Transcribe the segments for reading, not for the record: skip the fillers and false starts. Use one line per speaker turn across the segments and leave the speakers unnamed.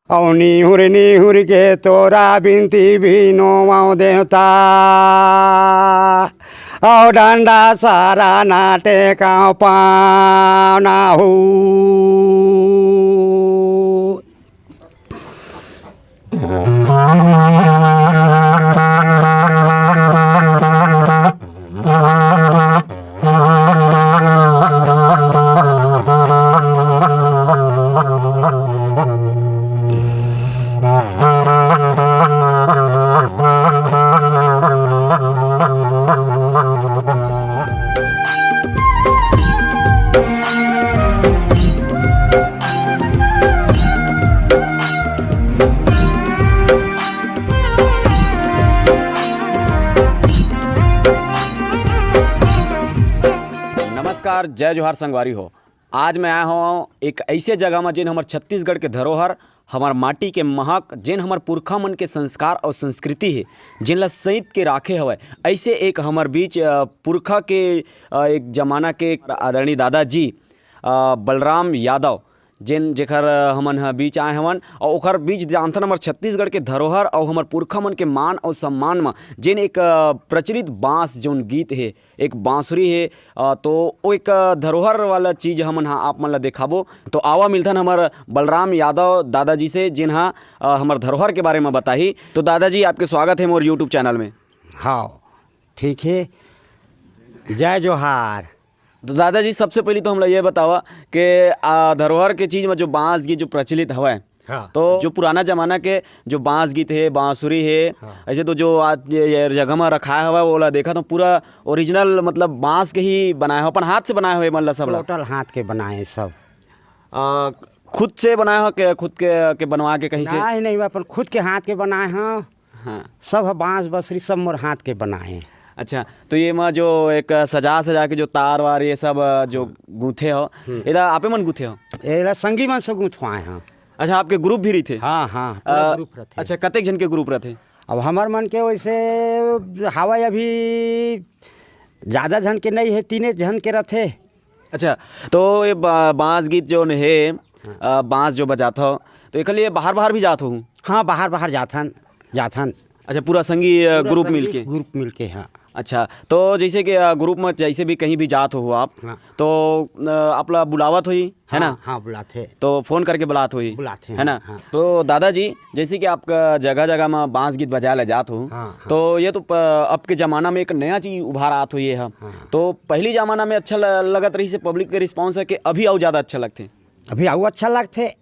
औ निहुर के तोरा बिनती भी नो देवता औ डंडा सारा नाटे का पाना हो
नमस्कार, जय जोहार संगवारी हो। आज मैं आया हूँ एक ऐसे जगह में जिन हमार छत्तीसगढ़ के धरोहर, हमार माटी के महक, जिन हमार पुरखा मन के संस्कार और संस्कृति है, जिन ला सईत के राखे हवय। ऐसे एक हमार बीच पुरखा के एक जमाना के आदरणीय दादाजी बलराम यादव, जिन जेकर हमन बीच आए हवन और ओकर बीच जानथन हमार छत्तीसगढ़ के धरोहर और हमार पुरखा मन के मान और सम्मान में जिन एक प्रचलित बांस जोन गीत है, एक बांसुरी है, तो वो एक धरोहर वाला चीज़ हमन आप मन ला देखाबो। तो आवा मिलथन हमार बलराम यादव दादाजी से, जिन हमार धरोहर के बारे में बताही। तो दादाजी, आपके स्वागत है मोर यूट्यूब चैनल में।
हाँ, ठीक है, जय जोहार।
तो दादाजी, सबसे पहले तो हमला ये बतावा कि धरोहर के चीज़ में जो बांस गीत जो प्रचलित हवय,
हाँ।
तो जो पुराना जमाना के जो बांस गीत है, बांसुरी है,
हाँ।
ऐसे तो जो आज ये जगह में रखा हुआ है वो देखा तो पूरा ओरिजिनल मतलब बांस के ही बनाया हो, अपन हाथ से बनाए हुए मतलब सब
टोटल हाथ के बनाए सब।
खुद से बनाया हो के खुद के बनवा के कहीं से?
नहीं, अपन खुद के हाथ के बनाए हैं।
हाँ।
सब बांस बसरी सब मोर हाथ के बनाए हैं।
अच्छा, तो ये में जो एक सजा के जो तार वार ये सब जो गूंथे हो, एला आपे मन गूंथे हो?
एला संगी मन से गुंथवाए हैं।
अच्छा, आपके ग्रुप भी रही थे?
हाँ, पूरा ग्रुप रहते।
अच्छा, कतेक जन के ग्रुप रहते?
अब हमार मन के वैसे हवा अभी ज़्यादा जन के नहीं है, 3 जन के रहते।
अच्छा, तो ये बांस गीत जो है, बांस जो बजाता हो, तो एक लिए बाहर भी जात हो?
हाँ, बाहर जाथन।
अच्छा, पूरा संगी ग्रुप
मिलके। हाँ।
अच्छा, तो जैसे कि ग्रुप में जैसे भी कहीं भी जात हो आप,
हाँ।
तो आपला बुलावत हुई है ना?
हाँ, बुलाते।
तो फ़ोन करके बुलाते
बुलाते
है ना?
हाँ।
तो दादाजी, जैसे कि आपका जगह में बांस गीत बजाया जात हो,
हाँ।
तो ये तो अब के ज़माना में एक नया चीज़ उभार आत हुई है।
हाँ।
तो पहली ज़माना में अच्छा लगत रही से पब्लिक के रिस्पॉन्स है कि अभी और ज़्यादा अच्छा लगते?
अभी आऊ अच्छा लगते।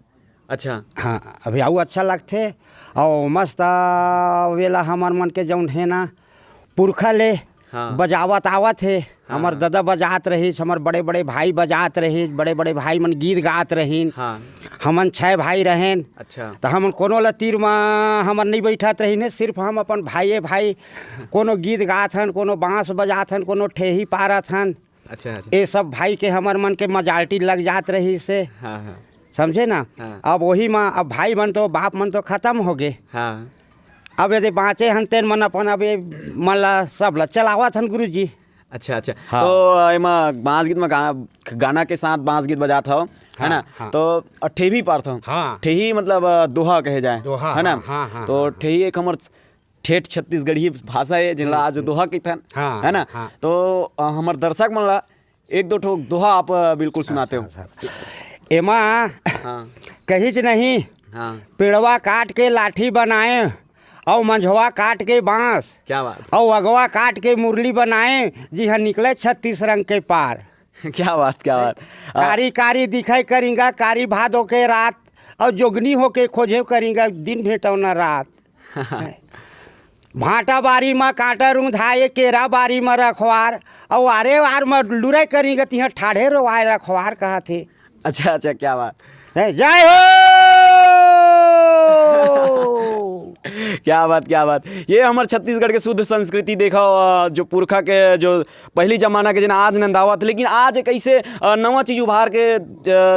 अच्छा।
हाँ, अभी आऊ अच्छा लगते और मस्त वेला हमार मन के जौन है ना पुरखा ले।
हाँ।
बजावत आवत है। हाँ। हमार दादा बजात रही, हमार बड़े भाई बजात रही, बड़े भाई मन गीत गात रहीन।
हाँ।
हमन 6 भाई रहेन। अच्छा। तो हमन कोनो लतीर में हमन नहीं बैठत रहीन, सिर्फ हम अपन भाई कोनो गीत गात हन, कोनो बांस बजात हन, कोनो ठेही पारत हन। अच्छा। ये सब भाई के हमार मन के मजाल्टी लग जात रही से। हाँ। समझे ना? हाँ। अब वही में अब भाई मन तो बाप मन तो खत्म हो गए। हाँ। अब यदि बाँचे हन तेन मन अपन अब मन ला सब ला चलावत हन गुरुजी।
अच्छा। हाँ। तो एમાં बांस गीत में गाना के साथ बांस गीत बजात हो, है ना?
हाँ।
तो ठेही पारत हो। हाँ। ठेही मतलब दोहा कहे जाए, है ना? हाँ। तो ठेही एक हमार ठेठ छत्तीसगढ़ी भाषा है, जिनला आज दोहा कहथन, है ना? तो हमार दर्शक मन ला 1-2 ठो दोहा आप बिल्कुल सुनाते हो।
एमा कहीच नहीं। पेड़वा काट के लाठी बनाए और मंझवा काट के बांस। क्या बात। और अगवा काट के मुरली बनाए, जी हाँ निकले 36 रंग के पार।
क्या बात।
कारी दिखाई करेंगा कारी भादो के रात, और जोगनी होके खोजे करेंगा दिन भेटो न रात। भाटा बारी में कांटा रूंधाए, केरा बारी में रखवार, और आरे वार में लुराई करेंगे तिहा ठाढ़े रोवाए रखवार कहा थे।
अच्छा, क्या बात।
जय हो।
क्या बात। ये हमारे छत्तीसगढ़ के शुद्ध संस्कृति देखा, जो पुरखा के जो पहली जमाना के जना आज नंदावत, लेकिन आज एक ऐसे नवा चीज़ उभार के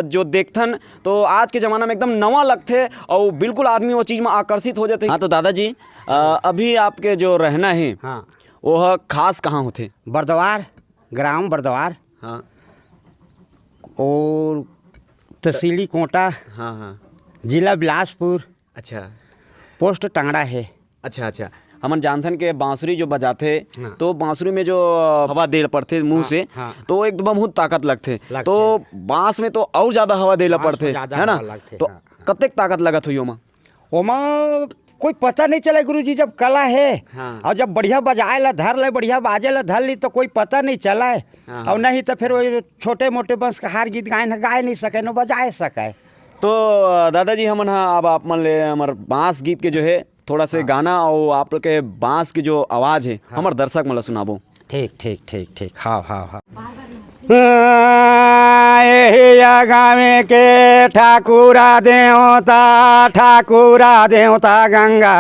जो देखथन, तो आज के ज़माना में एकदम नवा लगते और बिल्कुल आदमी वो चीज़ में आकर्षित हो जाते। हाँ, तो दादाजी, अभी आपके जो रहना है, हाँ, वो खास कहाँ होते?
बर्दवार, ग्राम बर्दवार। हाँ। और तहसीली कोटा। हाँ। जिला बिलासपुर।
अच्छा
पोस्ट टंगड़ा है।
अच्छा अच्छा, हमन जानथन के बांसुरी जो बजाथे
हाँ।
तो बांसुरी में जो हवा देल पड़थे मुंह से
हाँ।
तो एकदम बहुत ताकत लगथे।
लगथे।
तो बांस में तो और ज्यादा हवा देला
बांस में
पड़थे
ज़्यादा
है ना।
हवा लगथे,
तो
हाँ।
कतेक ताकत लगत होई ओमा?
ओमा कोई पता नहीं चले गुरुजी, जब कला है
हाँ।
और जब बढ़िया बजाए ला धर ले, बढ़िया बाजे ला धर ली तो कोई पता नहीं चला है।
हाँ।
और नहीं तो फिर वो छोटे मोटे बंस का हार गीत गा नहीं सके, न बजाए सके।
तो दादाजी हमन हाँ अब आप मन ले हमर बांस गीत के जो है थोड़ा से गाना और आप लोग के बांस की जो आवाज है हमर दर्शक मन ला सुनाबो।
ठीक ठीक ठीक ठीक, हाँ हाँ हाँ। गावे के ठाकुरा देवता गंगा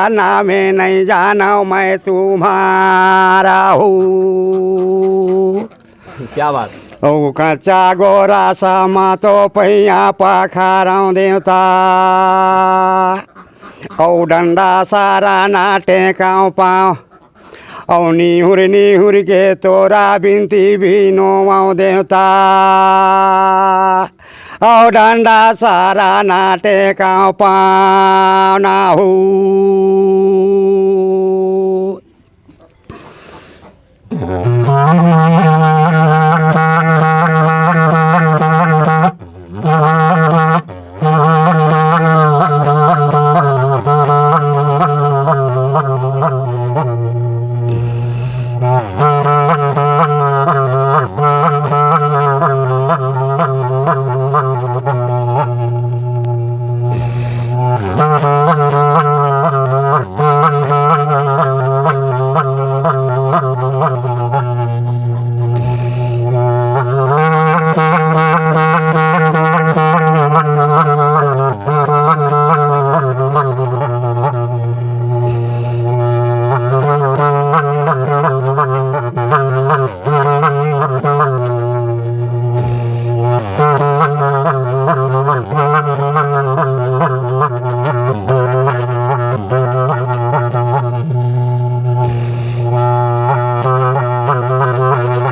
नामे नहीं जाना मैं तुम्हारा हूँ।
क्या बात।
ओ कच्चा गोरा समा तो पैया पखाराऊ देवता, औ डंडा सारा नाटे काँव पाँव, औ निहुर के तोरा बिनती भी नोवाऊ देवता, औ डंडा सारा नाटे काँव पाँव नाहू।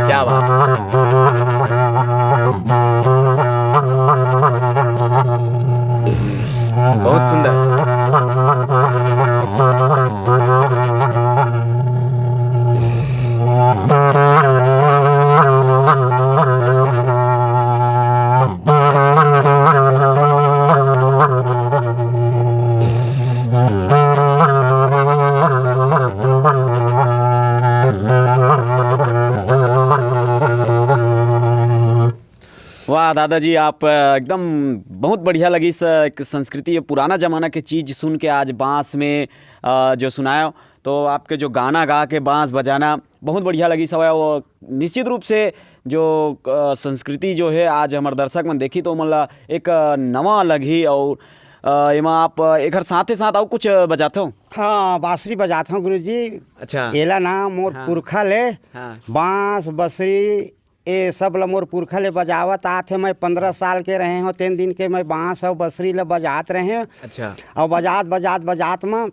क्या बात। बहुत सुंदर। वाह दादाजी, आप एकदम बहुत बढ़िया लगी एक संस्कृति, ये पुराना ज़माना की चीज़ सुन के आज बांस में जो सुनाया। तो आपके जो गाना गा के बांस बजाना बहुत बढ़िया लगी सब। वो निश्चित रूप से जो संस्कृति जो है आज हमारे दर्शक मन देखी तो मतलब एक नवा लगी। और एमा आप एक साथ ही साथ और कुछ बजाते हो?
हाँ, बांसुरी बजाता हूँ गुरुजी।
अच्छा।
एला ना मोर
हाँ।
पुरखा ले
हाँ।
बांस बसरी ये सब ला मोर पुरखा ले बजावत आथे। मैं 15 साल के रहे हो, 3 दिन के मैं बांस और बसरी ले बजात रहे हैं।
अच्छा।
और बजात में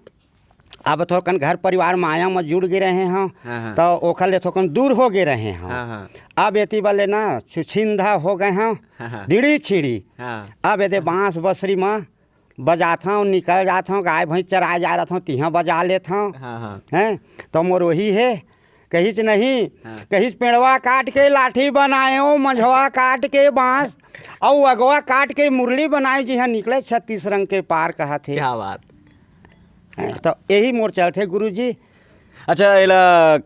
अब थोकन घर परिवार माया में जुड़ गए रहे हैं।
हाँ।
तो ओखर ले थोकन दूर हो गए रहे हैं।
हाँ।
अब एती वाले ना छुछिंदा हो गए हैं,
हाँ।
डिड़ी छिड़ी।
हाँ।
अब यदि बांस बसरी में बजाता हूँ, निकल जाता हूँ, गाय भैंस चराए जा रहा हूँ, तिहाँ बजा लेता हूँ।
हाँ।
हैं तो मोर वही है, कहीं नहीं।
हाँ।
कहीं पेड़वा काट के लाठी बनाए हो, मंझवा काट के बांस और अगवा काट के मुरली बनाए, जी हाँ निकले 36 रंग के पार कहा थे।
क्या बात।
तो यही मोर चलते गुरुजी।
अच्छा, एला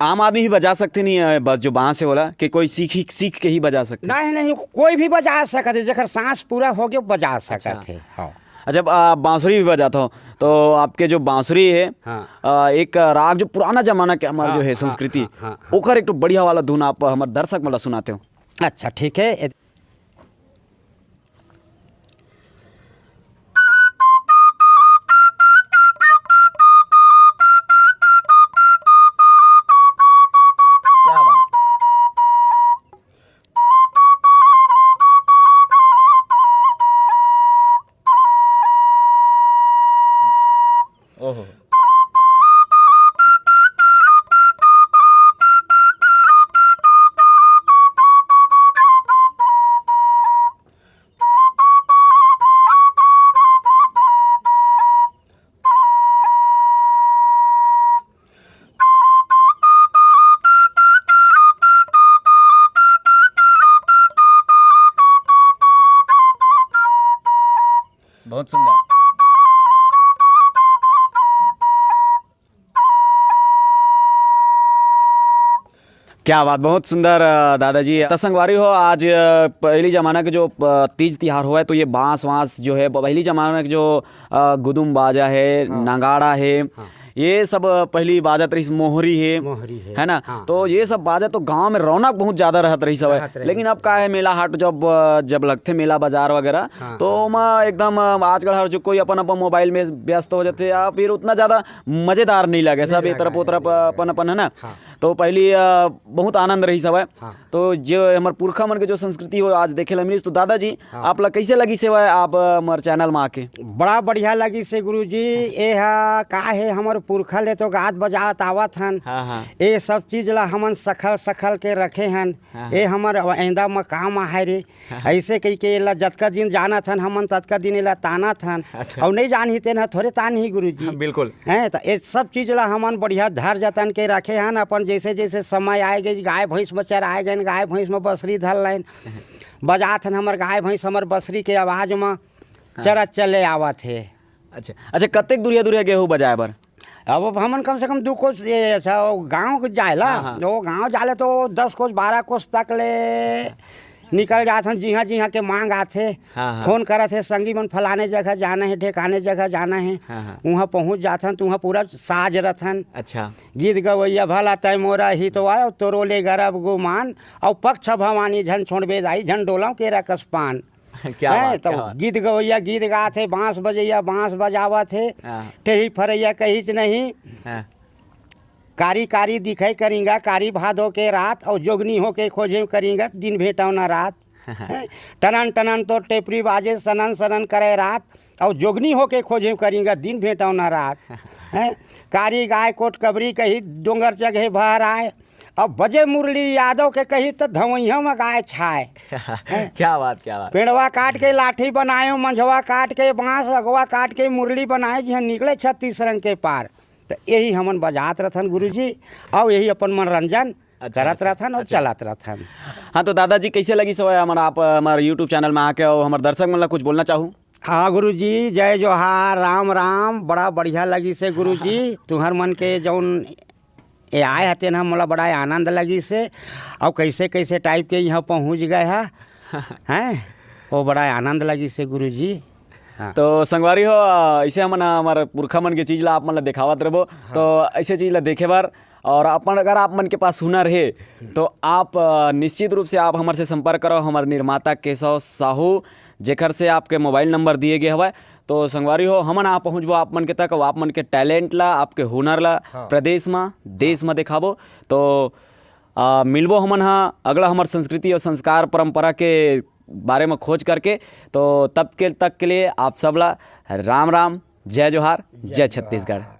आम आदमी भी बजा सकते नहीं जो बांस है वाला कि कोई सीख के ही बजा सकते?
नहीं, कोई भी बजा सकते, जखर सांस पूरा हो गया बजा सकते। हाँ।
अच्छा, आप बांसुरी भी बजाते हो तो आपके जो बांसुरी है
हाँ।
एक राग जो पुराना जमाना के हमारा जो है संस्कृति, ओकर एक तो बढ़िया वाला धुन आप हमारे दर्शक मतलब सुनाते हो।
अच्छा ठीक है।
क्या बात। ओहो। बहुत सुंदर। क्या बात, बहुत सुंदर दादाजी। तो संगवारी हो, आज पहली जमाना के जो तीज तिहार हुआ है तो ये बांस वांस जो है, पहली जमाना के जो गुदुम बाजा है, नगाड़ा है, ये सब पहली बाजत रही, मोहरी है ना।
हाँ।
तो ये सब बाजा तो गांव में रौनक बहुत ज्यादा रहत रही सब है। लेकिन अब का है, मेला हाट जब लगते मेला बाजार वगैरह, तो मैं एकदम आजकल हर जो कोई अपन अपन मोबाइल में व्यस्त हो जाते या फिर उतना ज्यादा मजेदार नहीं लगे सब, ये तरफ वो तरफ अपन अपन है ना। तो पहली बहुत आनंद रही सब है। तो जो हमारे पुरखा मन के जो संस्कृति हो आज देखे ला मिली। तो दादाजी आप ला कैसे लगी सेवा आप हमारे चैनल में आके?
बड़ा बढ़िया लगी से गुरुजी। ये का है, हमारे पुरखा ले तो गात बजावत आवत हन। ये सब चीज ला हमन सखल के रखे हन। ये हमारे आइंदा में काम है रे। ऐसे कही के ला जतका दिन जाना थन हमन ततका दिन ला ताना थन। और नहीं जान ही तेन थोड़े तान ही गुरुजी।
बिल्कुल
है। तो ये सब चीज ला हमन बढ़िया धर जतन के रखे हन। अपन जैसे जैसे समय आए गए, गाय भैंस बचर आए गए, गाय भैंस में बसरी धर लाइन बजात हन। हमार गाय भैंस हमार बसरी के आवाज में चरत चले आवत है।
अच्छा अच्छा, कतेक दूरिया दूरिया गेहूँ बजाए बर?
अब हमन कम से कम 2 कोस गाँव जाएला। वो गाँव जाले तो 10 कोस 12 कोस तक ले निकल जात हन। जिहाँ के मांग आथे, फोन करत है संगी मन, फलाने जगह जाना है, ठेकाने जगह जाना है। वहाँ पहुँच जाथन तो वहाँ पूरा साज रथन।
अच्छा,
गीत गवैया भला तय मोरा ही तो आयो तोरोले गरब गुमान और पक्ष भवानी झन छोड़बे दाई झन डोलाओ के रकस पान।
क्या बात,
तो गीत गवैया गीत गात है, बांस बजैया बांस बजावत है, टेही फरैया कहीच नहीं, कारी कारी दिखे करेंगा कारी भादो के रात, और जोगनी हो के खोजे करेंगा दिन भेटाओ ना रात। टनन टनन तो टेपरी बाजे सनन सनन करे रात, और जोगनी हो के खोजे करेंगा दिन भेटाओ ना रात। कारी गाय कोट कबरी कही डोंगर जगह भर आए, अब बजे मुरली यादव के कही तो धवैया में गाय छाए।
क्या बात क्या बात।
पेड़वा काट के लाठी बनाए, मंझवा काट के बांस, अगवा काट के मुरली बनाए, जी निकले 36 रंग के पार। तो यही हमन बजात रहथन गुरुजी, और यही अपन मनोरंजन करत रहथन और चलत रहथन।
हाँ, तो दादाजी कैसे लगी सवाई हमारा, आप हमारे यूट्यूब चैनल में आके और हमारे दर्शक मन ला कुछ बोलना चाहूँ?
हाँ गुरुजी, जय जोहार, राम राम। बड़ा बढ़िया लगी से गुरुजी, तुम्हार मन के जौन ये आए हते ना, मोला बड़ा आनंद लगी से। और कैसे कैसे टाइप के यहाँ पहुँच गए हैं, वो बड़ा आनंद लगी से गुरुजी। हाँ।
तो संगवारी हो, ऐसे हमन हमारे पुरखा मन के चीज़ ला आप मन ला दिखावत रहो। तो ऐसे चीज़ ला देखे बार, और अपन अगर आप मन के पास हुनर है तो आप निश्चित रूप से आप हमारे से संपर्क करो। हमारे निर्माता केशव साहू, जेकर से आपके मोबाइल नंबर दिए गए हवा। तो संगवारी हो, हमन आप पहुँचबो आप मन के तक, आप मन के टैलेंट ला, आपके हुनर ला प्रदेश में देश में दिखाबो। तो मिलबो हमन हाँ अगला हमारे संस्कृति और संस्कार परंपरा के बारे में खोज करके। तो तब के तक के लिए आप सब ला राम राम, जय जोहार, जय छत्तीसगढ़।